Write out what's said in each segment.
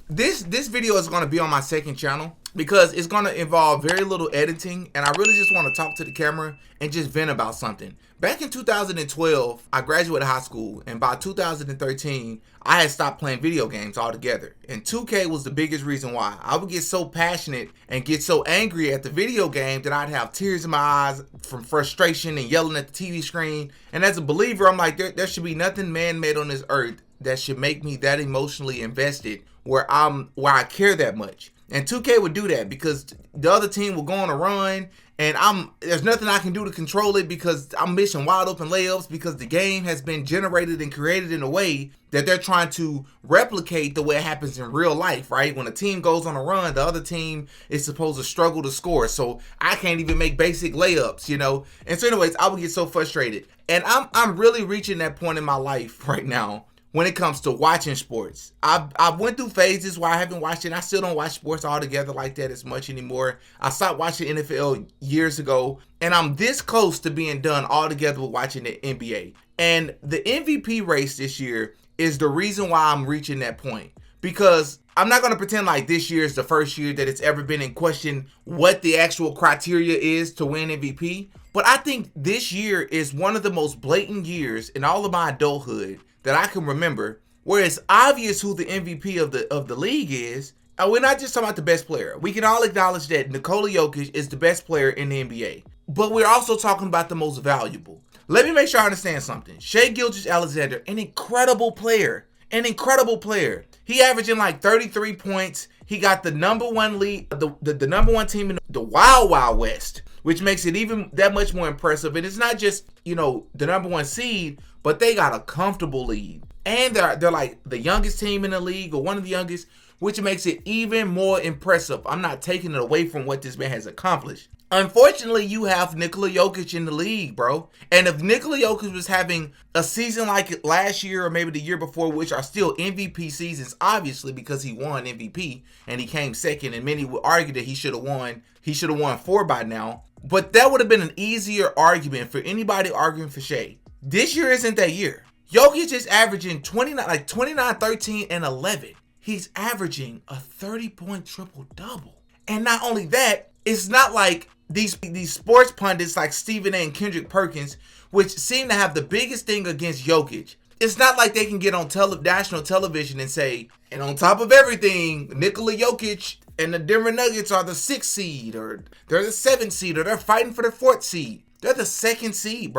this video is going to be on my second channel because it's going to involve very little editing, and I really just want to talk to the camera and just vent about something. Back in 2012, I graduated high school, and by 2013, I had stopped playing video games altogether. And 2K was the biggest reason why. I would get so passionate and get so angry at the video game that I'd have tears in my eyes from frustration and yelling at the TV screen. And as a believer, I'm like, there should be nothing man-made on this earth that should make me that emotionally invested where I care that much. And 2K would do that because the other team will go on a run, and there's nothing I can do to control it because I'm missing wide open layups because the game has been generated and created in a way that they're trying to replicate the way it happens in real life, right? When a team goes on a run, the other team is supposed to struggle to score. So I can't even make basic layups, you know? And so anyways, I would get so frustrated. And I'm really reaching that point in my life right now when it comes to watching sports. I went through phases where I haven't watched it. I still don't watch sports altogether like that as much anymore. I stopped watching NFL years ago, and I'm this close to being done altogether with watching the NBA. And the MVP race this year is the reason why I'm reaching that point. Because I'm not going to pretend like this year is the first year that it's ever been in question what the actual criteria is to win MVP. But I think this year is one of the most blatant years in all of my adulthood that I can remember, where it's obvious who the MVP of the league is. And we're not just talking about the best player. We can all acknowledge that Nikola Jokic is the best player in the NBA. But we're also talking about the most valuable. Let me make sure I understand something. Shai Gilgeous-Alexander, an incredible player. An incredible player. He averaging like 33 points. He got the number one lead, the number one team in the Wild Wild West, which makes it even that much more impressive. And it's not just, the number one seed, but they got a comfortable lead. And they're like the youngest team in the league, or one of the youngest, which makes it even more impressive. I'm not taking it away from what this man has accomplished. Unfortunately, you have Nikola Jokic in the league, bro. And if Nikola Jokic was having a season like last year or maybe the year before, which are still MVP seasons, obviously, because he won MVP and he came second, and many would argue that he should have won 4 by now. But that would have been an easier argument for anybody arguing for Shai. This year isn't that year. Jokic is averaging 29, 13, and 11. He's averaging a 30-point triple-double. And not only that, it's not like these sports pundits like Stephen A. and Kendrick Perkins, which seem to have the biggest thing against Jokic. It's not like they can get on national television and say, and on top of everything, Nikola Jokic and the Denver Nuggets are the 6th seed, or they're the 7th seed, or they're fighting for the 4th seed. They're the 2nd seed,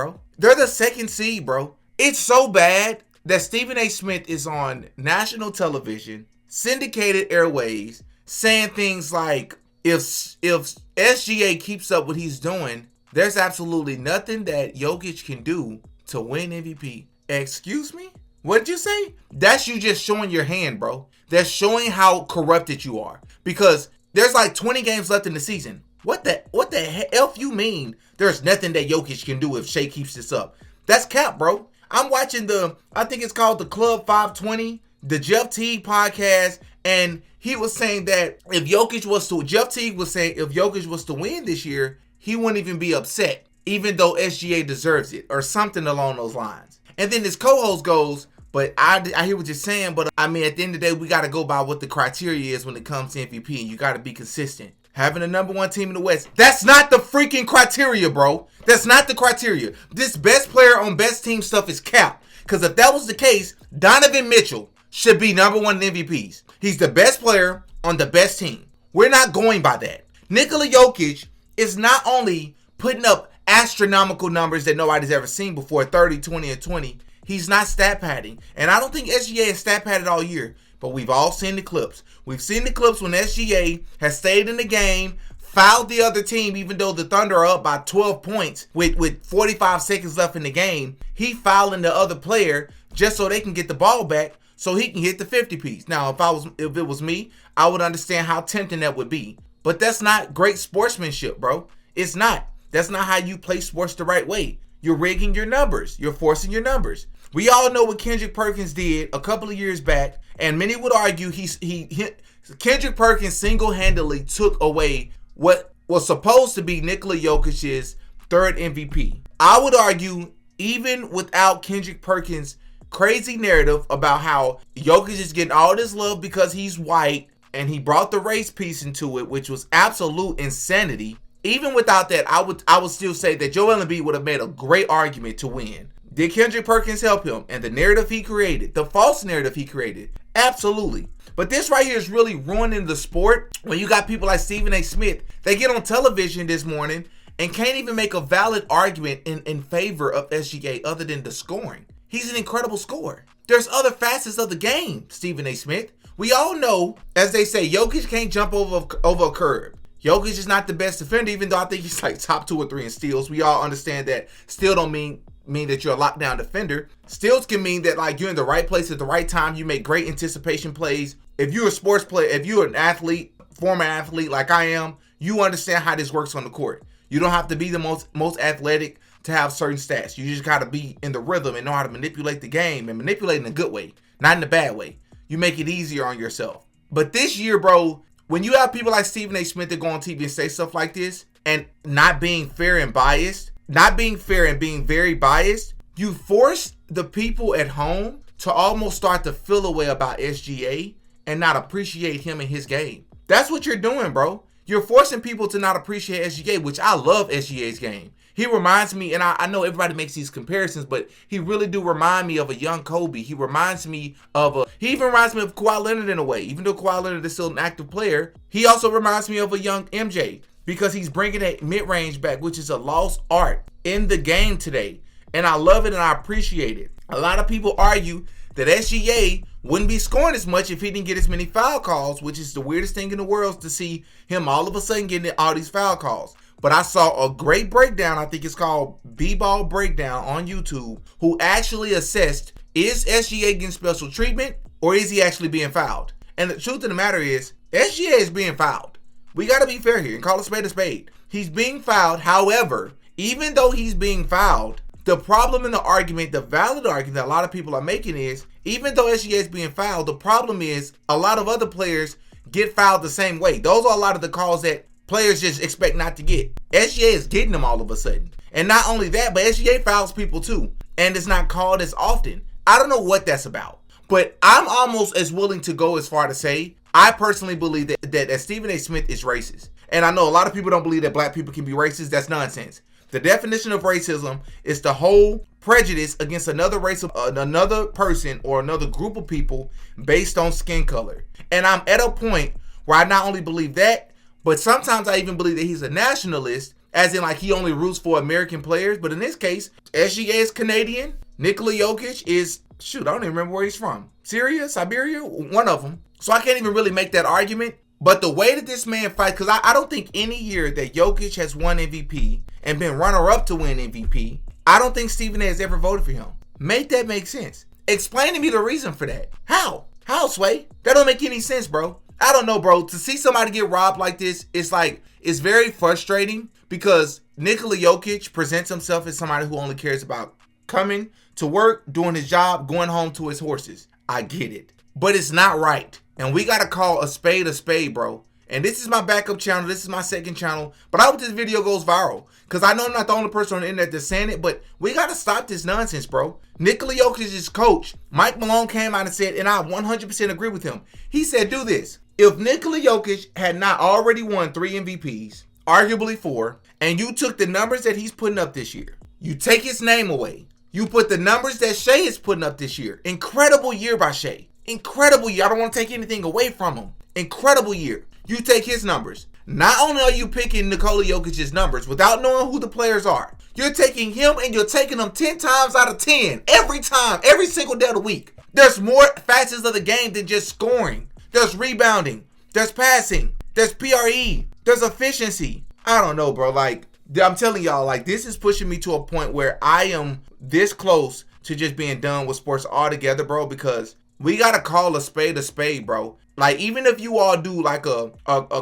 bro. It's so bad that Stephen A. Smith is on national television, syndicated airways, saying things like, if SGA keeps up what he's doing, there's absolutely nothing that Jokic can do to win MVP. Excuse me? What did you say? That's you just showing your hand, bro. That's showing how corrupted you are. Because there's like 20 games left in the season. What the hell you mean there's nothing that Jokic can do if Shai keeps this up? That's cap, bro. I'm watching I think it's called the Club 520, the Jeff Teague podcast, and he was saying that if Jokic was to win this year, he wouldn't even be upset, even though SGA deserves it, or something along those lines. And then his co-host goes, but I hear what you're saying, but I mean, at the end of the day, we got to go by what the criteria is when it comes to MVP, and you got to be consistent. Having the number one team in the West, that's not the freaking criteria, bro. That's not the criteria. This best player on best team stuff is cap. Because if that was the case, Donovan Mitchell should be number one in MVPs. He's the best player on the best team. We're not going by that. Nikola Jokic is not only putting up astronomical numbers that nobody's ever seen before, 30, 20, and 20. He's not stat padding. And I don't think SGA has stat padded all year. But we've all seen the clips. We've seen the clips when SGA has stayed in the game, fouled the other team, even though the Thunder are up by 12 points with 45 seconds left in the game. He fouling the other player just so they can get the ball back so he can hit the 50-piece. Now, if it was me, I would understand how tempting that would be. But that's not great sportsmanship, bro. It's not. That's not how you play sports the right way. You're rigging your numbers. You're forcing your numbers. We all know what Kendrick Perkins did a couple of years back, and many would argue Kendrick Perkins single-handedly took away what was supposed to be Nikola Jokic's third MVP. I would argue, even without Kendrick Perkins crazy narrative about how Jokic is getting all this love because he's white, and he brought the race piece into it, which was absolute insanity. Even without that, I would still say that Joel Embiid would have made a great argument to win. Did Kendrick Perkins help him? And the narrative he created, the false narrative he created, absolutely. But this right here is really ruining the sport when you got people like Stephen A. Smith. They get on television this morning and can't even make a valid argument in favor of SGA other than the scoring. He's an incredible scorer. There's other facets of the game, Stephen A. Smith. We all know, as they say, Jokic can't jump over a curb. Jokic is not the best defender, even though I think he's like top 2 or 3 in steals. We all understand that still don't mean that you're a lockdown defender. Steals can mean that like you're in the right place at the right time. You make great anticipation plays. If you're a sports player, if you're an athlete, former athlete like I am, you understand how this works on the court. You don't have to be the most athletic to have certain stats. You just got to be in the rhythm and know how to manipulate the game, and manipulate in a good way, not in a bad way. You make it easier on yourself. But this year, bro, when you have people like Stephen A. Smith that go on TV and say stuff like this and not being fair and biased, not being fair and being very biased, you force the people at home to almost start to feel a way about SGA and not appreciate him and his game. That's what you're doing, bro. You're forcing people to not appreciate SGA, which I love SGA's game. He reminds me, and I know everybody makes these comparisons, but he really do remind me of a young Kobe. He even reminds me of Kawhi Leonard in a way. Even though Kawhi Leonard is still an active player, he also reminds me of a young MJ because he's bringing that mid-range back, which is a lost art in the game today. And I love it and I appreciate it. A lot of people argue that SGA wouldn't be scoring as much if he didn't get as many foul calls, which is the weirdest thing in the world to see him all of a sudden getting all these foul calls. But I saw a great breakdown, I think it's called B-Ball Breakdown on YouTube, who actually assessed, is SGA getting special treatment or is he actually being fouled? And the truth of the matter is, SGA is being fouled. We got to be fair here and call a spade a spade. He's being fouled. However, even though he's being fouled, the problem in the argument, the valid argument that a lot of people are making is, even though SGA is being fouled, the problem is a lot of other players get fouled the same way. Those are a lot of the calls that players just expect not to get. SGA is getting them all of a sudden. And not only that, but SGA fouls people too. And it's not called as often. I don't know what that's about. But I'm almost as willing to go as far to say, I personally believe that Stephen A. Smith is racist. And I know a lot of people don't believe that black people can be racist. That's nonsense. The definition of racism is to hold prejudice against another race of another person or another group of people based on skin color. And I'm at a point where I not only believe that, but sometimes I even believe that he's a nationalist, as in like he only roots for American players. But in this case, SGA is Canadian. Nikola Jokic is, I don't even remember where he's from. Syria, Siberia, one of them. So I can't even really make that argument. But the way that this man fights, because I don't think any year that Jokic has won MVP and been runner-up to win MVP, I don't think Stephen A. has ever voted for him. Make that make sense. Explain to me the reason for that. How? How, Sway? That don't make any sense, bro. I don't know, bro. To see somebody get robbed like this, it's very frustrating because Nikola Jokic presents himself as somebody who only cares about coming to work, doing his job, going home to his horses. I get it. But it's not right. And we got to call a spade, bro. And this is my backup channel. This is my second channel. But I hope this video goes viral. Because I know I'm not the only person on the internet that's saying it. But we got to stop this nonsense, bro. Nikola Jokic's coach, Mike Malone, came out and said, and I 100% agree with him. He said, do this. If Nikola Jokic had not already won 3 MVPs, arguably 4, and you took the numbers that he's putting up this year, you take his name away, you put the numbers that Shea is putting up this year. Incredible year by Shea. Incredible year. I don't want to take anything away from him. Incredible year. You take his numbers. Not only are you picking Nikola Jokic's numbers without knowing who the players are, you're taking him and you're taking them 10 times out of 10. Every time. Every single day of the week. There's more facets of the game than just scoring. There's rebounding. There's passing. There's PRE. There's efficiency. I don't know, bro. Like, I'm telling y'all, like, this is pushing me to a point where I am this close to just being done with sports altogether, bro, because we got to call a spade, bro. Like, even if you all do like a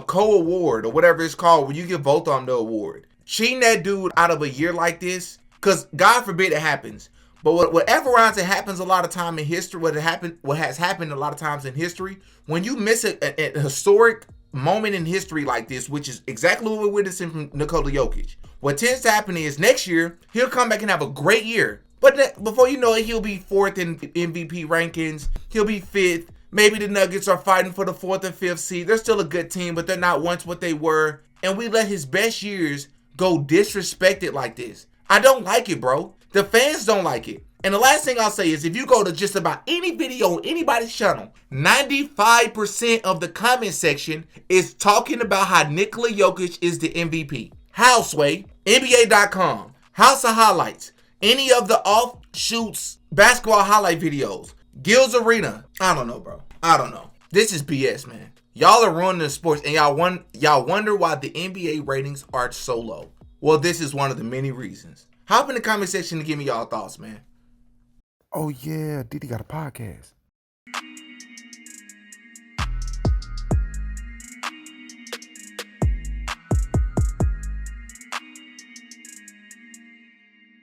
co-award or whatever it's called, where you give both of them the award, cheating that dude out of a year like this, because God forbid it happens. But whatever rounds it happens a lot of time in history, what has happened a lot of times in history, when you miss a historic moment in history like this, which is exactly what we're witnessing from Nikola Jokic, what tends to happen is next year, he'll come back and have a great year. But before you know it, he'll be 4th in MVP rankings. He'll be 5th. Maybe the Nuggets are fighting for the 4th and 5th seed. They're still a good team, but they're not once what they were. And we let his best years go disrespected like this. I don't like it, bro. The fans don't like it. And the last thing I'll say is if you go to just about any video on anybody's channel, 95% of the comment section is talking about how Nikola Jokic is the MVP. How, Sway? NBA.com, House of Highlights, any of the offshoots basketball highlight videos, Gil's Arena. I don't know, bro. I don't know. This is BS, man. Y'all are ruining the sports, and y'all wonder why the NBA ratings are so low. Well, this is one of the many reasons. Hop in the comment section to give me y'all thoughts, man. Oh yeah, Didi got a podcast.